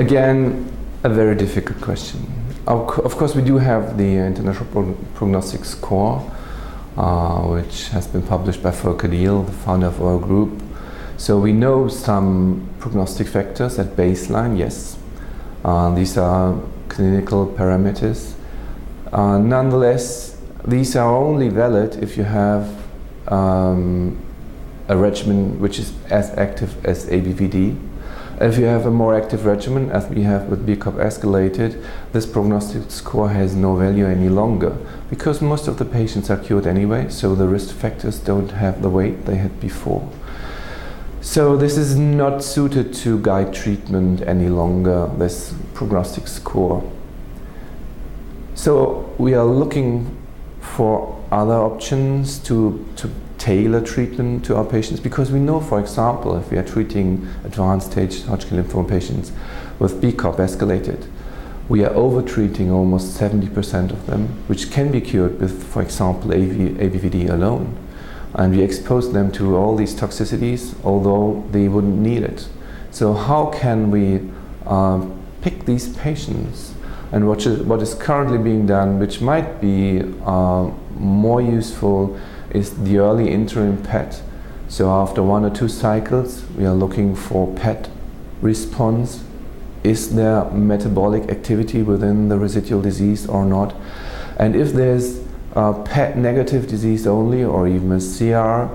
Again, a very difficult question. Of course, we do have the International Prognostic Score, which has been published by Volker Diel, the founder of our group. So we know some prognostic factors at baseline, yes. These are clinical parameters. Nonetheless, these are only valid if you have a regimen which is as active as ABVD. If you have a more active regimen, as we have with BCOP escalated, this prognostic score has no value any longer, because most of the patients are cured anyway, so the risk factors don't have the weight they had before. So this is not suited to guide treatment any longer, this prognostic score. So we are looking for other options to tailor treatment to our patients, because we know, for example, if we are treating advanced stage Hodgkin lymphoma patients with BCOP escalated, we are over-treating almost 70% of them, which can be cured with, for example, ABVD alone. And we expose them to all these toxicities, although they wouldn't need it. So how can we pick these patients? And what is currently being done, which might be more useful, is the early interim PET. So after 1 or 2 cycles, we are looking for PET response. Is there metabolic activity within the residual disease or not? And if there's PET negative disease only, or even a CR,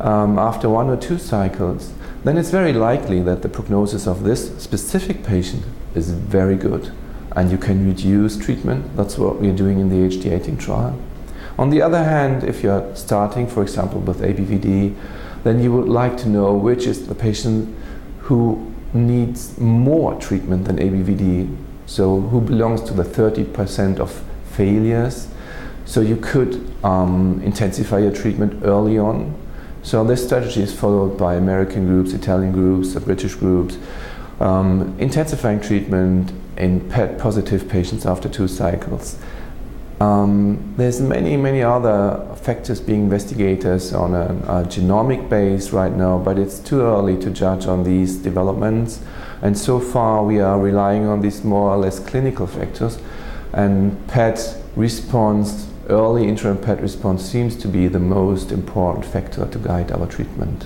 after 1 or 2 cycles, then it's very likely that the prognosis of this specific patient is very good, and you can reduce treatment. That's what we're doing in the HD18 trial. On the other hand, if you're starting, for example, with ABVD, then you would like to know which is the patient who needs more treatment than ABVD, so who belongs to the 30% of failures. So you could intensify your treatment early on. So this strategy is followed by American groups, Italian groups, British groups, intensifying treatment in PET positive patients after 2 cycles. There's many other factors being investigated on a genomic base right now, but it's too early to judge on these developments. And so far we are relying on these more or less clinical factors, and PET response, early interim PET response, seems to be the most important factor to guide our treatment.